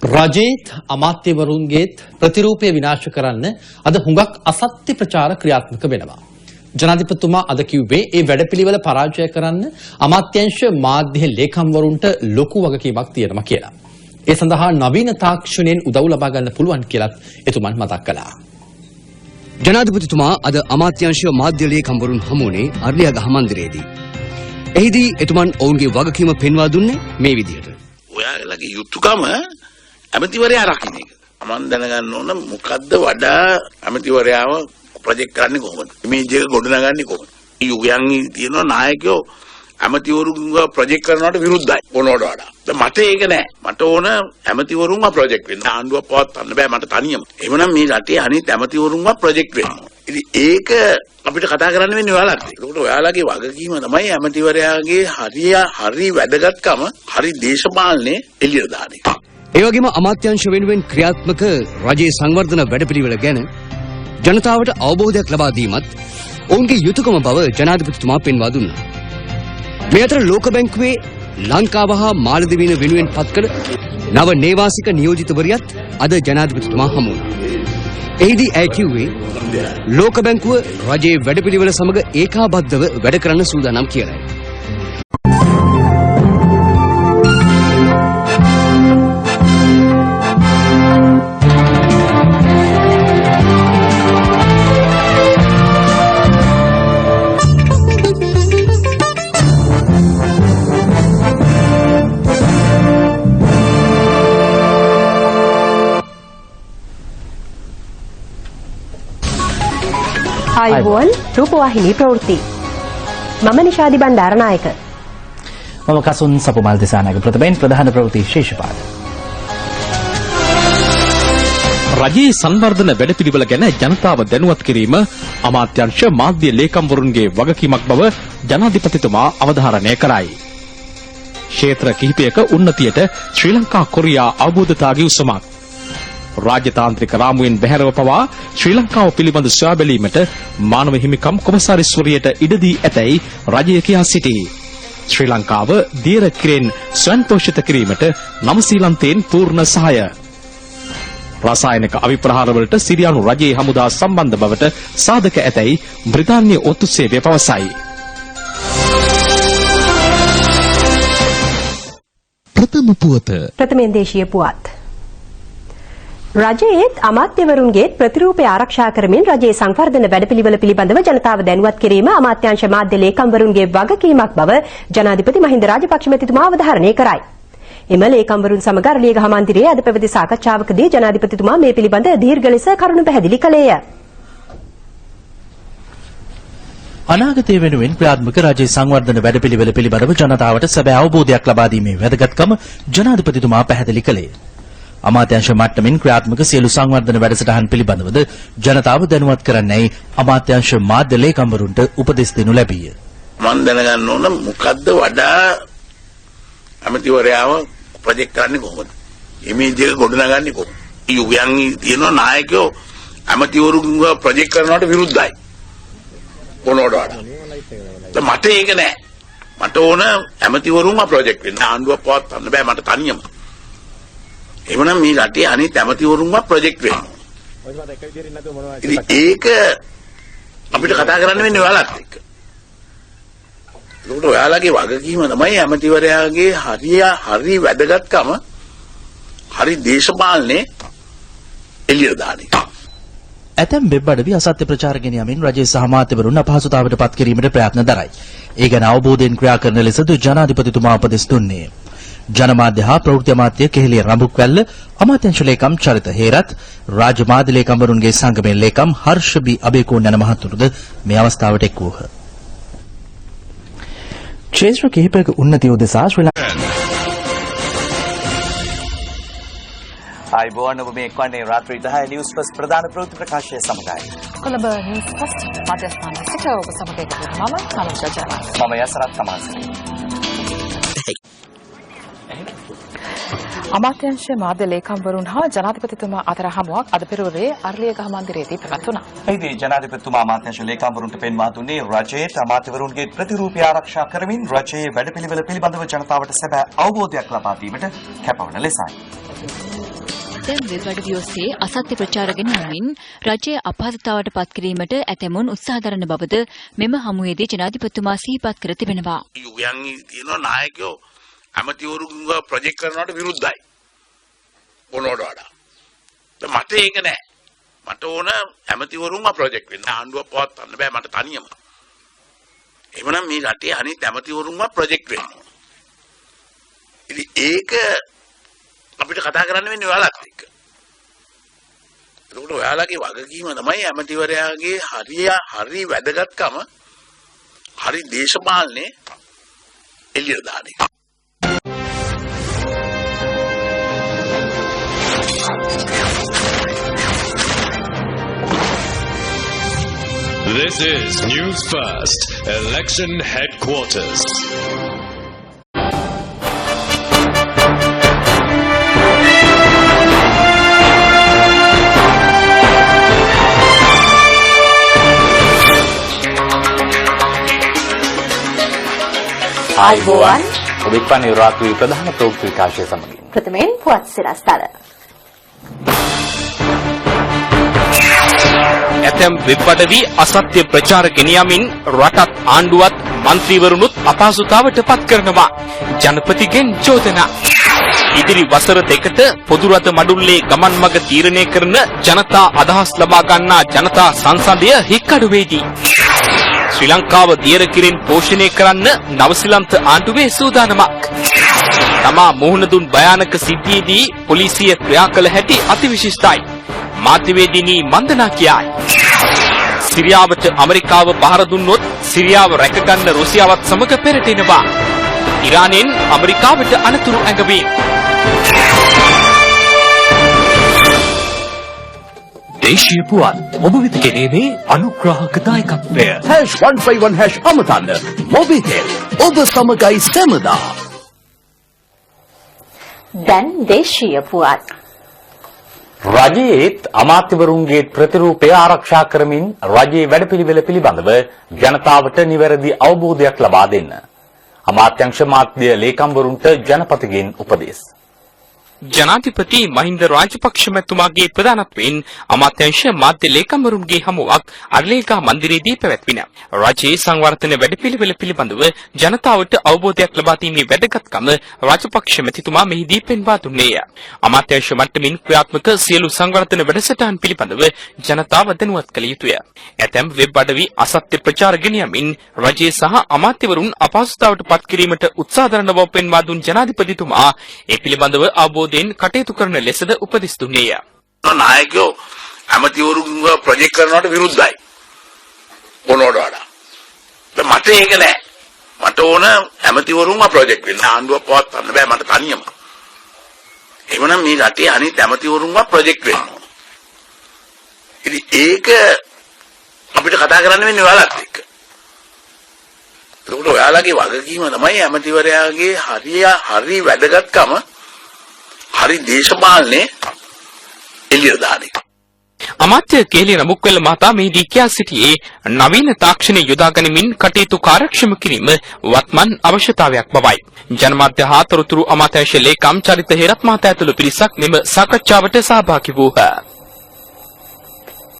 රජේත් අමාත්‍යවරුන්ගේත් ප්‍රතිරූපය විනාශ කරන්න අද හුඟක් අසත්‍ය ප්‍රචාර ක්‍රියාත්මක වෙනවා. ජනාධිපතිතුමා අද කිව්වේ ඒ වැඩපිළිවෙල පරාජය කරන්න අමාත්‍යාංශ මාධ්‍ය ලේකම්වරුන්ට ලොකු වගකීමක් තියෙනවා කියලා. ඒ සඳහා නවීන තාක්ෂණයෙන් උදව් ලබා ගන්න පුළුවන් කියලත් එතුමන් මතක් කළා. ජනාධිපතිතුමා අද අමාත්‍යාංශ මාධ්‍ය ලේකම්වරුන් හමුවනේ අර්ලියගහ මන්දිරයේදී. එහිදී එතුමන් ඔවුන්ගේ වගකීම පෙන්වා දුන්නේ මේ විදිහට. ඔයාලගේ යුතුයකම ඇමතිවරයා රකින්න එක. මම දැනගන්න ඕන මොකද්ද වඩා ඇමතිවරයාව ප්‍රොජෙක්ට් කරන්නේ කොහොමද? ඉමේජ් එක ගොඩනගන්නේ කොහොමද? යුගයන් තියෙන නායකයෝ ඇමතිවරුන්ව ප්‍රොජෙක්ට් කරනවට විරුද්ධයි ඕනෝඩ වඩා. දැන් මට ඒක නෑ. මට ඕන ඇමතිවරුන්ව ප්‍රොජෙක්ට් වෙන්න. ආණ්ඩුව පවත්වන්න බෑ මට තනියම. එහෙමනම් මේ රටේ අනිත් ඇමතිවරුන්ව ප්‍රොජෙක්ට් වෙන්න. ඉතින් ඒක අපිට කතා කරන්න වෙන්නේ ඔයාලට. ඒකට ඔයාලගේ වගකීම තමයි ඇමතිවරයාගේ හරි වැදගත්කම හරි දේශපාලනේ එළියට දාන එක. ඒ වගේම අමාත්‍යාංශ වෙනුවෙන් ක්‍රියාත්මක රජයේ සංවර්ධන වැඩපිළිවෙල ගැන ජනතාවට අවබෝධයක් ලබා දීමත් ඔවුන්ගේ යුතුයකම බව ජනාධිපතිතුමා පෙන්වා දුන්නා. මේ අතර ලෝක බැංකුවේ ලංකාව හා මාලදිවයින වෙනුවෙන් පත් කළ නව නේවාසික නියෝජිතවරියත් අද ජනාධිපතිතුමා හමු වුණා. එහිදී ඇය කිව්වේ ලෝක බැංකුව රජයේ වැඩපිළිවෙල සමග ඒකාබද්ධව වැඩ කරන්න සූදානම් කියලායි. ආයුබෝවන් රූපවාහිනී ප්‍රවෘත්ති මම නිශාදි බණ්ඩාරනායක මම කසුන් සපුමල් දිසානායක ප්‍රථමයෙන් ප්‍රධාන ප්‍රවෘත්ති ශීර්ෂපාද රජයේ සංවර්ධන වැඩපිළිවෙල ගැන ජනතාව දැනුවත් කිරීම අමාත්‍යාංශ මාධ්‍ය ලේකම්වරුන්ගේ වගකීමක් බව ජනාධිපතිතුමා අවධාරණය කරයි. ක්ෂේත්‍ර කිහිපයක උන්නතියට ශ්‍රී ලංකා කොරියා අවබෝධතා ගිවිසුමක් රාජ්‍යතාන්ත්‍රික රාමුවෙන් බැහැරව පවා ශ්‍රී ලංකාව පිළිබඳ සොයා බැලීමට මානව හිමිකම් කොමසාරිස්වරියට ඉඩ දී ඇතැයි රජය කියා සිටී. ශ්‍රී ලංකාව දියර කිරෙන් ස්වයං පෝෂිත කිරීමට නවසීලන්තයෙන් පූර්ණ සහාය. රසායනික අවිප්‍රහාරවලට සිරියානු රජයේ හමුදා සම්බන්ධ බවට සාධක ඇතැයි බ්‍රිතාන්‍ය ඔත්තු සේවය පවසයි. ප්‍රථම පුවත ප්‍රථමයෙන් දේශීය පුවත් රජයේත් අමාත්‍යවරුන්ගේත් ප්‍රතිරූපය ආරක්ෂා කරමින් රජයේ සංවර්ධන වැඩපිළිවෙල පිළිබඳව ජනතාව දැනුවත් කිරීම අමාත්‍යාංශ මාධ්‍ය ලේකම්වරුන්ගේ වගකීමක් බව ජනාධිපති මහින්ද රාජපක්ෂ මැතිතුමා අවධාරණය කරයි. එම ලේකම්වරුන් සමග අරලියගහ මන්දිරයේ අද පැවති සාකච්ඡාවකදී ජනාධිපතිතුමා මේ පිළිබඳ දීර්ඝ ලෙස කරුණු පැහැදිලි කළේය. අනාගතය වෙනුවෙන් ක්‍රියාත්මක රජයේ සංවර්ධන වැඩපිළිවෙල පිළිබඳව ජනතාවට සැබෑ අවබෝධයක් ලබා දීමේ වැදගත්කම ජනාධිපතිතුමා පැහැදිලි කළේ. අමාත්‍යාංශ මට්ටමින් ක්‍රියාත්මක සියලු සංවර්ධන වැඩසටහන් පිළිබඳවද ජනතාව දැනුවත් කරන්නයි අමාත්‍යාංශ මාධ්‍ය ලේකම්වරුන්ට උපදෙස් දෙනු ලැබීය. මම දැනගන්න ඕන මොකද්ද වඩා ඇමතිවරයාව ප්‍රොජෙක්ට් කරන්නේ කොහොමද? ඉමේජ් එක ගොඩනගන්නේ කොහොමද? යුගයන් තියෙන නායකයෝ ඇමතිවරුන්ව ප්‍රොජෙක්ට් කරනවට විරුද්ධයි. ඕනෝඩ වඩා. දැන් මට ඒක නෑ. මට ඕන ඇමතිවරුන්ව ප්‍රොජෙක්ට් වෙන්න. ආණ්ඩුව පවත්වන්න බෑ මට තනියම. එහෙමනම් මේ රටේ අනිත් ඇමතිවරුන්ව ප්‍රොජෙක්ට් වෙන්න. ඉතින් ඒක අපිට කතා කරන්න වෙන්නේ ඔයාලත් එක්ක. ඒකට ඔයාලගේ වගකීම තමයි ඇමතිවරයාගේ හරි වැදගත්කම හරි දේශපාලනේ එළියට දාන එක. ඇතැම් වෙබ් අඩවි අසත්‍ය ප්‍රචාර ගෙන යමින් රජයේ සහ අමාත්‍යවරුන් අපහසුතාවට පත් කිරීමට ප්‍රයත්න දරයි. ඒ ගැන අවබෝධයෙන් ක්‍රියා කරන ලෙසද ජනාධිපතිතුමා උපදෙස් දුන්නේ. ජනමාධ්‍ය හා ප්‍රවෘත්ති අමාත්‍ය කෙහෙලිය රඹුක්වැල්ල අමාත්‍යාංශ ලේකම් චරිත හේරත් රාජ්‍ය මාධ්‍ය ලේකම්වරුන්ගේ සංගමේ ලේකම් හර්ෂ බි අබේකෝන් යන මහතුරුද මේ අවස්ථාවට එක් වූහ. ක්ෂේත්‍ර කිහිපයක උන්නතිය උදෙසා ශ්‍රී ආයිබෝන් ඔබ මේ එක්වන්නේ රාත්‍රී 10 නිවුස් ෆස්ට් ප්‍රධාන ප්‍රවෘත්ති ප්‍රකාශය සමගයි. කොළඹ නිවුස් ෆස්ට් මධ්‍යස්ථාන සිට ඔබ සමග එකතු වෙන මම කමල් ජජාලා. මම යසරත් සමාසරේ. අමාත්‍යාංශ මාධ්‍ය ලේකම්වරුන් හා ජනාධිපතිතුමා අතර හමුවක් අද පෙරවරුවේ අර්ලියගහ මන්දිරයේදී පැවැත්වුණා. එහිදී ජනාධිපතිතුමා අමාත්‍යාංශ ලේකම්වරුන්ට පෙන්වා දුන්නේ රජයේ අමාත්‍යවරුන්ගේ ප්‍රතිරූපය ආරක්ෂා කරමින් රජයේ වැඩපිළිවෙල පිළිබඳව ජනතාවට සැබෑ අවබෝධයක් ලබා දීමට කැපවන ලෙසයි. දැන් වෙබ් අඩවි ඔස්සේ අසත්‍ය ප්‍රචාර ගෙනීමෙන් රජයේ අපහසුතාවට පත් කිරීමට ඇතැමුන් උත්සාහ දරන බවද මෙම හමුවේදී ජනාධිපතිතුමා සිහිපත් කර තිබෙනවා. යුගයන් තියෙනවා නායකයෝ ඇමතිවරුන්ව ප්‍රොජෙක්ට් කරනවට විරුද්ධයි. ඕනෝඩ වඩා. මට ඒක නෑ. මට ඕන ඇමතිවරුන්ව ප්‍රොජෙක්ට් වෙන්න. ආණ්ඩුව පවත්වන්න බෑ මට තනියම. එhmenan මේ රටේ අනිත් ඇමතිවරුන්ව ප්‍රොජෙක්ට් වෙන්න. ඉතින් ඒක අපිට කතා කරන්න වෙන්නේ ඔයාලත් එක්ක. ඒකට ඔයාලගේ වගකීම තමයි ඇමතිවරයාගේ හරි වැදගත්කම හරි දේශපාලනේ එළියට දාන එක. This is News First, Election Headquarters. ආයුබෝවන් ඔබ රාත්‍රී ප්‍රධාන ප්‍රවෘත්ති විකාශය සමගින් ප්‍රථමයෙන් පුවත් සිරස්තල. ඇතැම් වෙබ් අඩවි අසත්‍ය ප්‍රචාර ගෙනියමින් රටත් ආණ්ඩුවත් മന്ത്രിවරුනුත් අපහසුතාවට පත් කරනවා. ජනපතිගෙන් චෝදනා. ඉදිරි වසර දෙකට පොදු රට මඩුල්ලේ ගමන් මඟ තීරණය කරන ජනතා අදහස් ලබා ගන්නා ජනතා සංසදය හික්කඩුවේදී ශ්‍රී ලංකාව දියර කිරින් පෝෂණය කරන්න නවසිලන්ත ආණ්ඩුවේ සූදානමක්. තමා මුහුණ දුන් භයානක සිද්ධියේදී පොලිසිය ක්‍රියා කළ හැටි අතිවිශිෂ්ටයි. මාධ්‍යවේදිනී මන්දනා කියයි. සිරියාවට ඇමරිකාව පහර දුන්නොත් සිරියාව රැකගන්න රුසියාවත් සමග පෙරටෙනවා. ඉරානයෙන් ඇමරිකාවට අනතුරු ඇඟවීම. දේශීය පුවත් ඔබ වෙත ගෙනීමේ අනුග්‍රාහක දායකත්වය #151# අමතන්න මොබිටෙල් ඔබ සමගයි සැමදා. දැන් දේශීය පුවත්. රජයේත් අමාත්‍යවරුන්ගේ ප්‍රතිරූපය ආරක්ෂා කරමින් රජයේ වැඩපිළිවෙල පිළිබඳව ජනතාවට නිවැරදි අවබෝධයක් ලබා දෙන්න අමාත්‍යාංශ මාධ්‍ය ලේකම්වරුන්ට ජනපතිගෙන් උපදෙස්. ජනාධිපති මහින්ද රාජපක්ෂ මැතිතුමාගේ ප්‍රධානත්වයෙන් අමාත්‍යාංශ මාධ්‍ය ලේකම්වරුන්ගේ හමුවක් අර්ලේගහ මන්දිරයේදී පැවැත්විණ. රජයේ සංවර්ධන වැඩපිළිවෙල පිළිබඳව ජනතාවට අවබෝධයක් ලබා දීමේ වැදගත්කම රාජපක්ෂ මැතිතුමා මෙහිදී පෙන්වා දුන්නේය. අමාත්‍යාංශ මට්ටමින් ක්‍රියාත්මක සියලු සංවර්ධන වැඩසටහන් පිළිබඳව ජනතාව දැනුවත් කළ යුතුය. ඇතැම් වෙබ් අඩවි අසත්‍ය ප්‍රචාර ගෙනියමින් රජයේ සහ අමාත්‍යවරුන් අපහසුතාවට පත් කිරීමට උත්සාහ දරන බව පෙන්වා දුන් ජනාධිපතිතුමා ඒ පිළිබඳව අවබෝධයෙන් කටයුතු කරන ලෙසද උපදෙස් දුන්නේය. නායකයෝ ඇමතිවරුන්ව ප්‍රොජෙක්ට් කරනවට විරුද්ධයි. ඕනෝඩ වඩා. මට ඒක නෑ. මට ඕන ඇමතිවරුන්ව ප්‍රොජෙක්ට් වෙන්න. ආණ්ඩුව පවත්වන්න බෑ මට තනියම. එhmenan මේ රටේ අනිත් ඇමතිවරුන්ව ප්‍රොජෙක්ට් වෙන්න ඕන. ඉතින් ඒක අපිට කතා කරන්න වෙන්නේ ඔයාලත් එක්ක. ඒකට ඔයාලගේ වගකීම තමයි ඇමතිවරයාගේ හරි වැදගත්කම හරි දේශපාලනේ එළියට දාන එක. අමාත්‍ය කේලිය නමුක්වෙල මහතා මෙහිදී කියා සිටියේ නවීන තාක්ෂණය යොදා ගනිමින් කටයුතු කාර්යක්ෂම කිරීම වත්මන් අවශ්‍යතාවයක් බවයි. ජනමාධ්‍ය හා තොරතුරු අමාත්‍යාංශ ලේකම් චරිත හේරත් මහතා ඇතුළු පිරිසක් මෙම සාකච්ඡාවට සහභාගී වූහ.